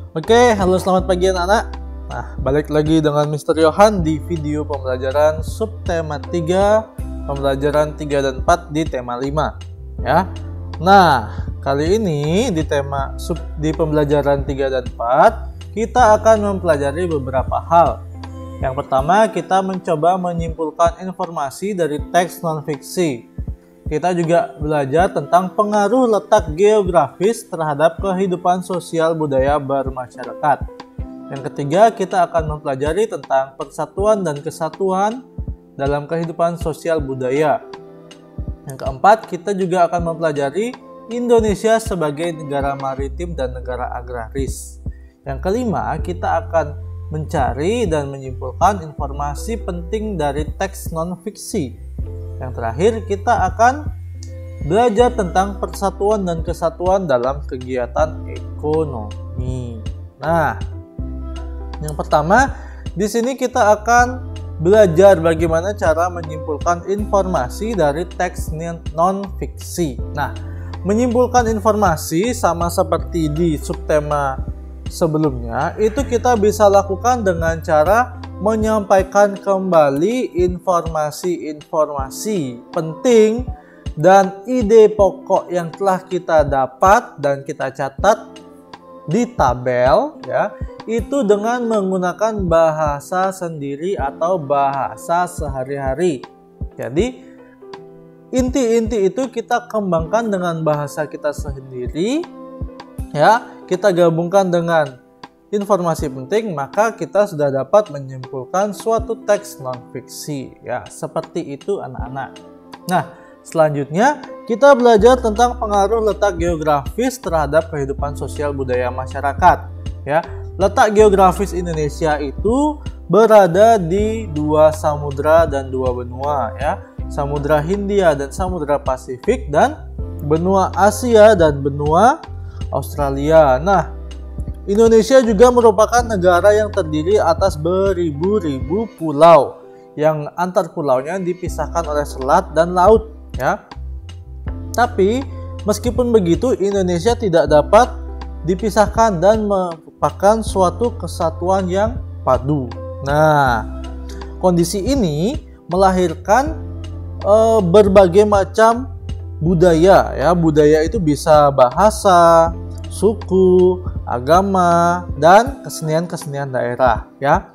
Oke, halo selamat pagi anak-anak. Nah, balik lagi dengan Mr. Yohan di video pembelajaran subtema 3, pembelajaran 3 dan 4 di tema 5 ya. Nah, kali ini di pembelajaran 3 dan 4 kita akan mempelajari beberapa hal. Yang pertama, kita mencoba menyimpulkan informasi dari teks non-fiksi. Kita juga belajar tentang pengaruh letak geografis terhadap kehidupan sosial budaya bermasyarakat. Yang ketiga, kita akan mempelajari tentang persatuan dan kesatuan dalam kehidupan sosial budaya. Yang keempat, kita juga akan mempelajari Indonesia sebagai negara maritim dan negara agraris. Yang kelima, kita akan mencari dan menyimpulkan informasi penting dari teks non-fiksi. Yang terakhir, kita akan belajar tentang persatuan dan kesatuan dalam kegiatan ekonomi. Nah, yang pertama, di sini kita akan belajar bagaimana cara menyimpulkan informasi dari teks non-fiksi. Nah, menyimpulkan informasi sama seperti di subtema sebelumnya, itu kita bisa lakukan dengan cara menyampaikan kembali informasi-informasi penting dan ide pokok yang telah kita dapat dan kita catat di tabel ya, itu dengan menggunakan bahasa sendiri atau bahasa sehari-hari. Jadi inti-inti itu kita kembangkan dengan bahasa kita sendiri ya, kita gabungkan dengan informasi penting, maka kita sudah dapat menyimpulkan suatu teks non-fiksi ya, seperti itu anak-anak. Nah, selanjutnya kita belajar tentang pengaruh letak geografis terhadap kehidupan sosial budaya masyarakat ya. Letak geografis Indonesia itu berada di dua samudra dan dua benua ya, Samudra Hindia dan Samudra Pasifik, dan benua Asia dan benua Australia. Nah, Indonesia juga merupakan negara yang terdiri atas beribu-ribu pulau yang antar pulaunya dipisahkan oleh selat dan laut ya. Tapi meskipun begitu, Indonesia tidak dapat dipisahkan dan merupakan suatu kesatuan yang padu. Nah, kondisi ini melahirkan berbagai macam budaya ya. Budaya itu bisa bahasa, suku, agama, dan kesenian-kesenian daerah ya.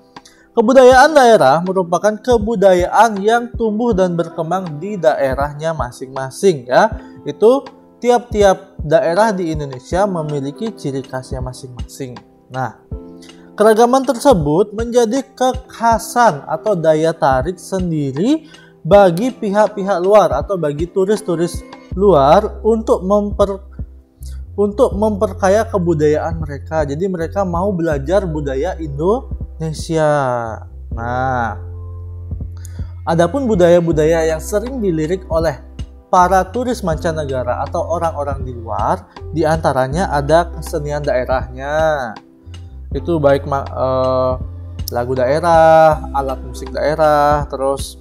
Kebudayaan daerah merupakan kebudayaan yang tumbuh dan berkembang di daerahnya masing-masing ya. Itu tiap-tiap daerah di Indonesia memiliki ciri khasnya masing-masing. Nah, keragaman tersebut menjadi kekhasan atau daya tarik sendiri bagi pihak-pihak luar atau bagi turis-turis luar untuk memperkaya kebudayaan mereka. Jadi mereka mau belajar budaya Indonesia. Nah, adapun budaya-budaya yang sering dilirik oleh para turis mancanegara atau orang-orang di luar, diantaranya ada kesenian daerahnya. Itu baik lagu daerah, alat musik daerah, terus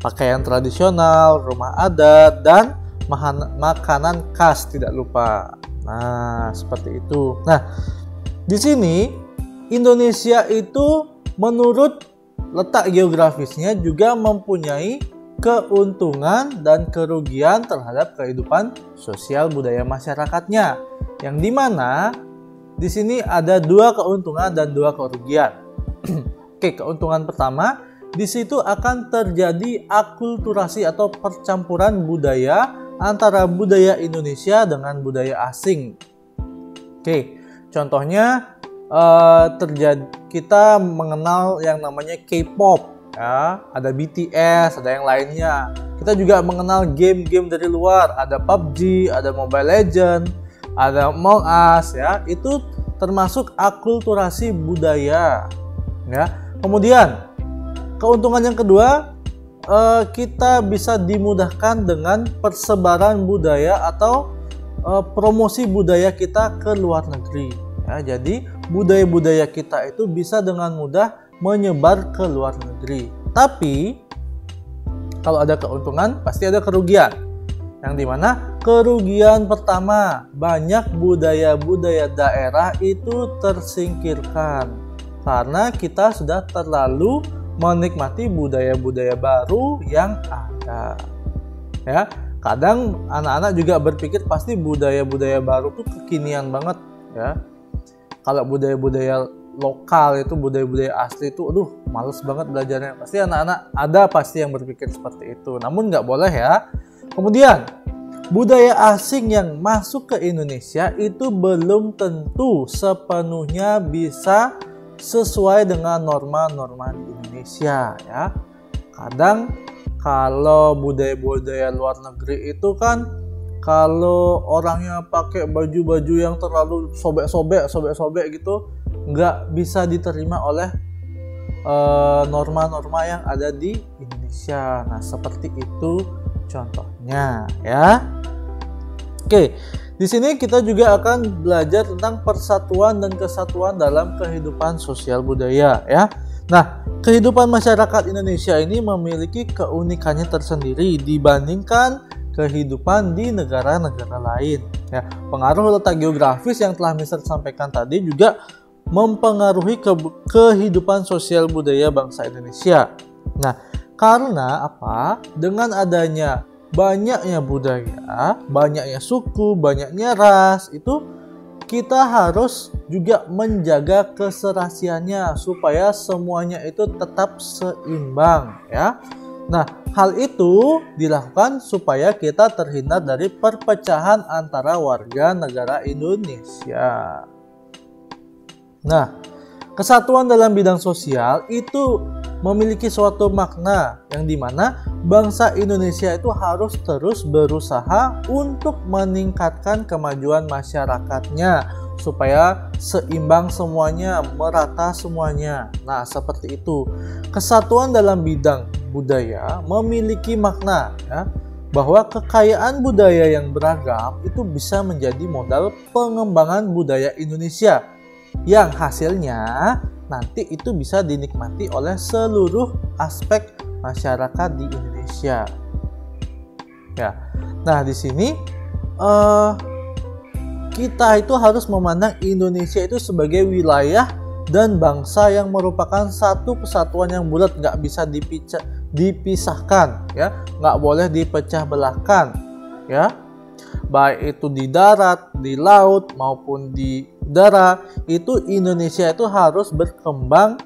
pakaian tradisional, rumah adat, dan makanan khas tidak lupa. Nah, seperti itu. Nah, di sini Indonesia itu menurut letak geografisnya juga mempunyai keuntungan dan kerugian terhadap kehidupan sosial budaya masyarakatnya. Yang dimana di sini ada dua keuntungan dan dua kerugian. Oke, keuntungan pertama, di situ akan terjadi akulturasi atau percampuran budaya antara budaya Indonesia dengan budaya asing. Oke, contohnya kita mengenal yang namanya K-pop ya, ada BTS, ada yang lainnya. Kita juga mengenal game-game dari luar, ada PUBG, ada Mobile Legends, ada Among Us ya. Itu termasuk akulturasi budaya ya. Kemudian keuntungan yang kedua, kita bisa dimudahkan dengan persebaran budaya atau promosi budaya kita ke luar negeri ya. Jadi budaya-budaya kita itu bisa dengan mudah menyebar ke luar negeri. Tapi kalau ada keuntungan pasti ada kerugian. Yang dimana kerugian pertama, banyak budaya-budaya daerah itu tersingkirkan karena kita sudah terlalu menikmati budaya-budaya baru yang ada. Ya, kadang anak-anak juga berpikir pasti budaya-budaya baru tuh kekinian banget, ya. Kalau budaya-budaya lokal itu, budaya-budaya asli itu, aduh, males banget belajarnya. Pasti anak-anak ada pasti yang berpikir seperti itu. Namun nggak boleh ya. Kemudian budaya asing yang masuk ke Indonesia itu belum tentu sepenuhnya bisa sesuai dengan norma-norma di Indonesia, ya. Kadang kalau budaya-budaya luar negeri itu kan kalau orangnya pakai baju-baju yang terlalu sobek-sobek gitu, nggak bisa diterima oleh norma-norma yang ada di Indonesia. Nah, seperti itu contohnya, ya. Oke, di sini kita juga akan belajar tentang persatuan dan kesatuan dalam kehidupan sosial budaya, ya. Nah, kehidupan masyarakat Indonesia ini memiliki keunikannya tersendiri dibandingkan kehidupan di negara-negara lain. Ya, pengaruh letak geografis yang telah Mister sampaikan tadi juga mempengaruhi kehidupan sosial budaya bangsa Indonesia. Nah, karena apa? Dengan adanya banyaknya budaya, banyaknya suku, banyaknya ras, itu kita harus juga menjaga keserasiannya supaya semuanya itu tetap seimbang, ya. Nah, hal itu dilakukan supaya kita terhindar dari perpecahan antara warga negara Indonesia. Nah, kesatuan dalam bidang sosial itu memiliki suatu makna yang dimana bangsa Indonesia itu harus terus berusaha untuk meningkatkan kemajuan masyarakatnya supaya seimbang semuanya, merata semuanya. Nah, seperti itu. Kesatuan dalam bidang budaya memiliki makna, ya, bahwa kekayaan budaya yang beragam itu bisa menjadi modal pengembangan budaya Indonesia yang hasilnya nanti itu bisa dinikmati oleh seluruh aspek masyarakat di Indonesia. Ya. Nah, di sini kita itu harus memandang Indonesia itu sebagai wilayah dan bangsa yang merupakan satu kesatuan yang bulat, nggak bisa dipisahkan, ya, nggak boleh dipecah belahkan, ya, baik itu di darat, di laut maupun di udara. Itu Indonesia itu harus berkembang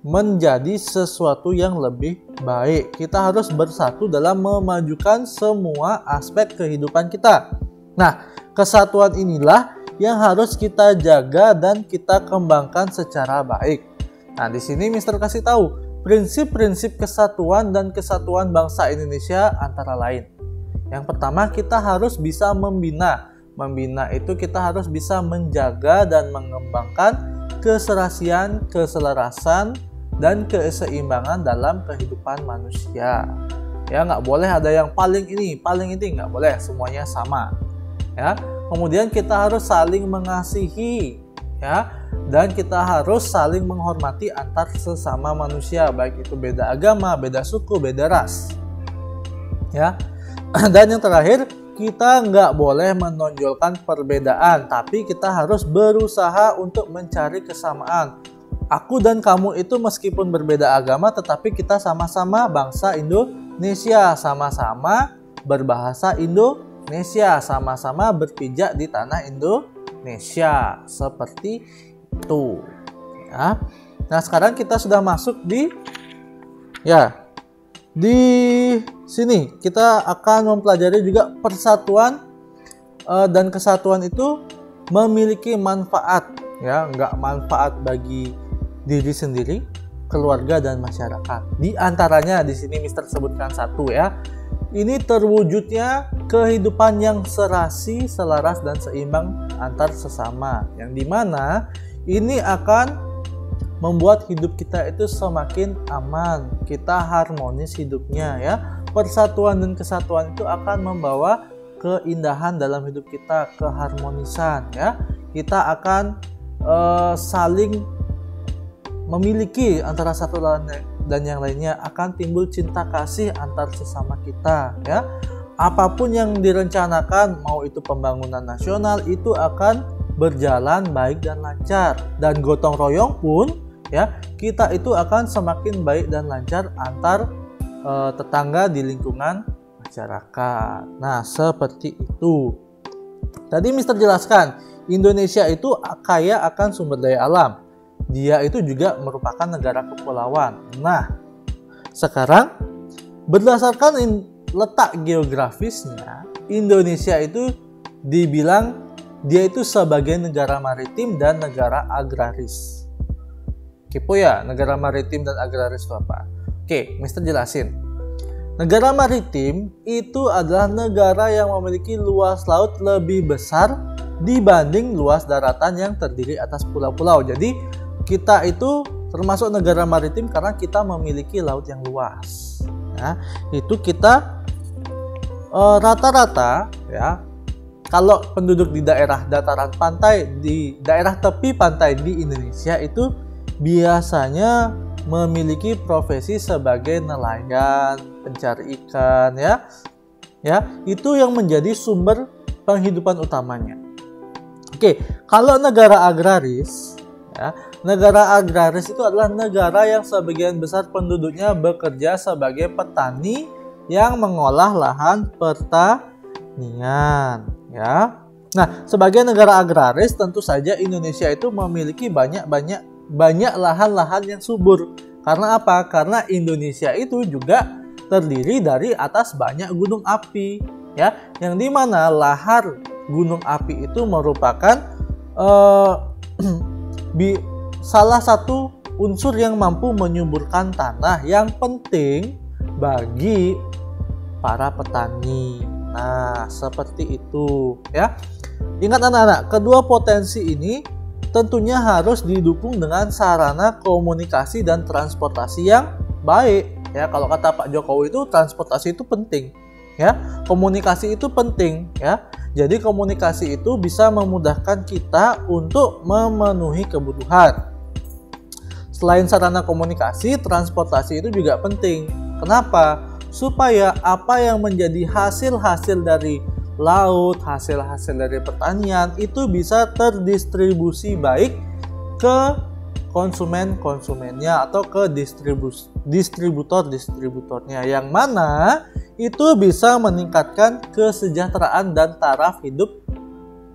menjadi sesuatu yang lebih baik. Kita harus bersatu dalam memajukan semua aspek kehidupan kita. Nah, kesatuan inilah yang harus kita jaga dan kita kembangkan secara baik. Nah, di sini Mister kasih tahu prinsip-prinsip kesatuan dan kesatuan bangsa Indonesia antara lain. Yang pertama, kita harus bisa membina. Membina itu kita harus bisa menjaga dan mengembangkan keserasian, keselarasan, dan keseimbangan dalam kehidupan manusia. Ya, nggak boleh ada yang paling ini, nggak boleh, semuanya sama. Ya, kemudian kita harus saling mengasihi, ya, dan kita harus saling menghormati antar sesama manusia, baik itu beda agama, beda suku, beda ras, ya. Dan yang terakhir, kita nggak boleh menonjolkan perbedaan, tapi kita harus berusaha untuk mencari kesamaan. Aku dan kamu itu meskipun berbeda agama, tetapi kita sama-sama bangsa Indonesia, sama-sama berbahasa Indonesia, sama-sama berpijak di tanah Indonesia. Seperti itu, ya. Nah, sekarang kita sudah masuk di sini kita akan mempelajari juga persatuan dan kesatuan itu memiliki manfaat, ya, nggak manfaat bagi diri sendiri, keluarga dan masyarakat. Di antaranya di sini Mister sebutkan satu, ya. Ini terwujudnya kehidupan yang serasi, selaras dan seimbang antar sesama, yang dimana ini akan membuat hidup kita itu semakin aman, kita harmonis hidupnya, ya. Persatuan dan kesatuan itu akan membawa keindahan dalam hidup kita, keharmonisan, ya. Kita akan saling memiliki antara satu dan yang lainnya, akan timbul cinta kasih antar sesama kita, ya. apapun yang direncanakan, mau itu pembangunan nasional, itu akan berjalan baik dan lancar. Dan gotong royong pun ya, kita itu akan semakin baik dan lancar antar tetangga di lingkungan masyarakat. Nah, seperti itu. Tadi Mister jelaskan, Indonesia itu kaya akan sumber daya alam. Dia itu juga merupakan negara kepulauan. Nah, sekarang berdasarkan letak geografisnya, Indonesia itu dibilang dia itu sebagai negara maritim dan negara agraris. Kepo ya, negara maritim dan agraris itu apa? Oke, Mister jelasin. Negara maritim itu adalah negara yang memiliki luas laut lebih besar dibanding luas daratan yang terdiri atas pulau-pulau. Jadi kita itu termasuk negara maritim karena kita memiliki laut yang luas. Nah, itu kita rata-rata ya, kalau penduduk di daerah dataran pantai, di daerah tepi pantai di Indonesia itu biasanya memiliki profesi sebagai nelayan, pencari ikan ya. Ya, itu yang menjadi sumber penghidupan utamanya. Oke, kalau negara agraris ya, negara agraris itu adalah negara yang sebagian besar penduduknya bekerja sebagai petani yang mengolah lahan pertanian ya. Nah, sebagai negara agraris tentu saja Indonesia itu memiliki banyak lahan-lahan yang subur. Karena apa? Karena Indonesia itu juga terdiri dari atas banyak gunung api ya, yang dimana lahar gunung api itu merupakan salah satu unsur yang mampu menyuburkan tanah yang penting bagi para petani. Nah, seperti itu ya. Ingat anak-anak, kedua potensi ini tentunya harus didukung dengan sarana komunikasi dan transportasi yang baik ya. Kalau kata Pak Jokowi itu transportasi itu penting ya. Komunikasi itu penting ya. Jadi komunikasi itu bisa memudahkan kita untuk memenuhi kebutuhan. Selain sarana komunikasi, transportasi itu juga penting. Kenapa? Supaya apa yang menjadi hasil-hasil dari laut, hasil-hasil dari pertanian itu bisa terdistribusi baik ke konsumen-konsumennya atau ke distributor-distributornya, yang mana itu bisa meningkatkan kesejahteraan dan taraf hidup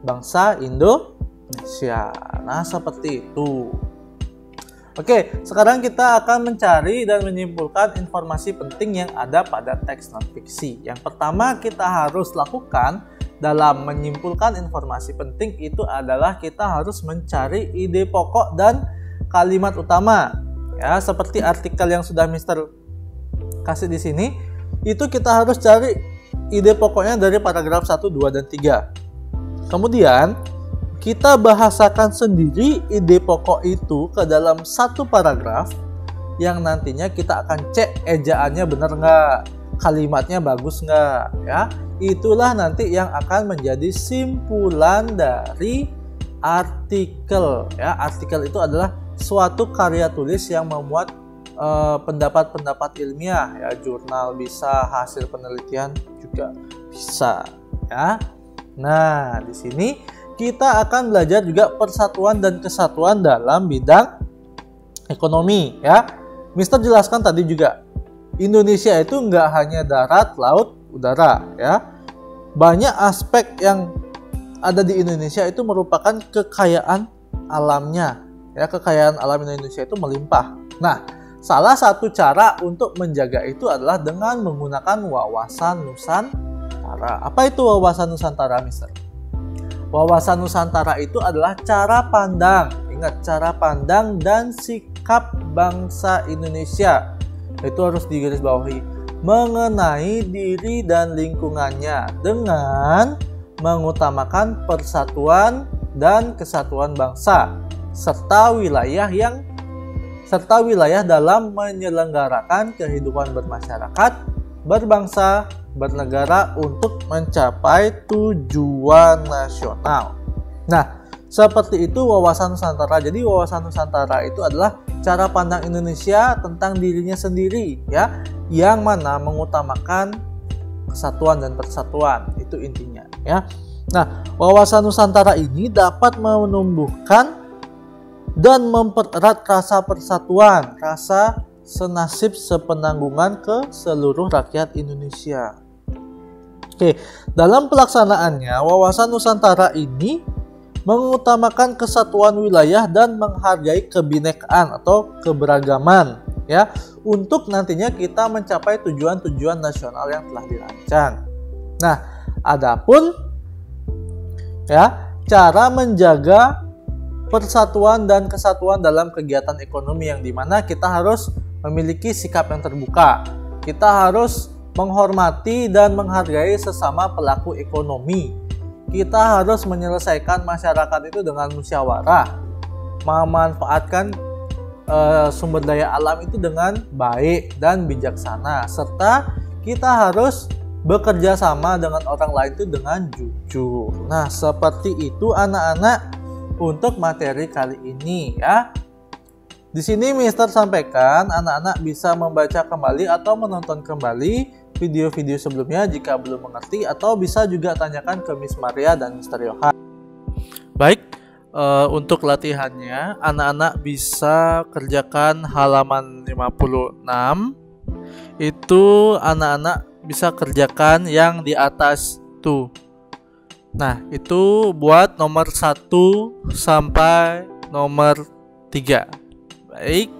bangsa Indonesia. Nah, seperti itu. Oke, sekarang kita akan mencari dan menyimpulkan informasi penting yang ada pada teks non-fiksi. Yang pertama kita harus lakukan dalam menyimpulkan informasi penting itu adalah kita harus mencari ide pokok dan kalimat utama. Ya, seperti artikel yang sudah Mister kasih di sini, itu kita harus cari ide pokoknya dari paragraf 1, 2, dan 3. Kemudian kita bahasakan sendiri ide pokok itu ke dalam satu paragraf yang nantinya kita akan cek ejaannya benar nggak, kalimatnya bagus nggak ya. Itulah nanti yang akan menjadi simpulan dari artikel ya. Artikel itu adalah suatu karya tulis yang memuat pendapat-pendapat ilmiah ya, jurnal bisa, hasil penelitian juga bisa ya. Nah, di sini kita akan belajar juga persatuan dan kesatuan dalam bidang ekonomi ya. Mister jelaskan tadi juga, Indonesia itu nggak hanya darat, laut, udara ya. Banyak aspek yang ada di Indonesia itu merupakan kekayaan alamnya ya. Kekayaan alam Indonesia itu melimpah. Nah, salah satu cara untuk menjaga itu adalah dengan menggunakan wawasan Nusantara. Apa itu wawasan Nusantara, Mister? Wawasan Nusantara itu adalah cara pandang, ingat, cara pandang dan sikap bangsa Indonesia. Itu harus digarisbawahi, mengenai diri dan lingkungannya dengan mengutamakan persatuan dan kesatuan bangsa serta wilayah dalam menyelenggarakan kehidupan bermasyarakat, berbangsa, bernegara untuk mencapai tujuan nasional. Nah, seperti itu wawasan Nusantara. Jadi wawasan Nusantara itu adalah cara pandang Indonesia tentang dirinya sendiri ya, yang mana mengutamakan kesatuan dan persatuan. Itu intinya ya. Nah, wawasan Nusantara ini dapat menumbuhkan dan mempererat rasa persatuan, rasa senasib sepenanggungan ke seluruh rakyat Indonesia. Oke, dalam pelaksanaannya wawasan Nusantara ini mengutamakan kesatuan wilayah dan menghargai kebinekaan atau keberagaman ya, untuk nantinya kita mencapai tujuan-tujuan nasional yang telah dirancang. Nah, adapun ya cara menjaga persatuan dan kesatuan dalam kegiatan ekonomi, yang dimana kita harus memiliki sikap yang terbuka. Kita harus menghormati dan menghargai sesama pelaku ekonomi. Kita harus menyelesaikan masyarakat itu dengan musyawarah, memanfaatkan sumber daya alam itu dengan baik dan bijaksana, serta kita harus bekerja sama dengan orang lain itu dengan jujur. Nah, seperti itu anak-anak untuk materi kali ini ya. Di sini Mister sampaikan anak-anak bisa membaca kembali atau menonton kembali video-video sebelumnya jika belum mengerti, atau bisa juga tanyakan ke Miss Maria dan Mister Yohan. Baik, untuk latihannya anak-anak bisa kerjakan halaman 56. Itu anak-anak bisa kerjakan yang di atas tuh. Nah, itu buat nomor 1 sampai nomor 3. Baik,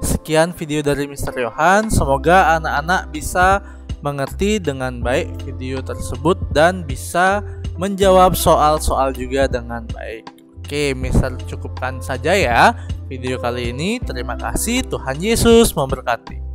sekian video dari Mister Yohan. Semoga anak-anak bisa mengerti dengan baik video tersebut dan bisa menjawab soal-soal juga dengan baik. Oke, Mister cukupkan saja ya video kali ini. Terima kasih, Tuhan Yesus memberkati.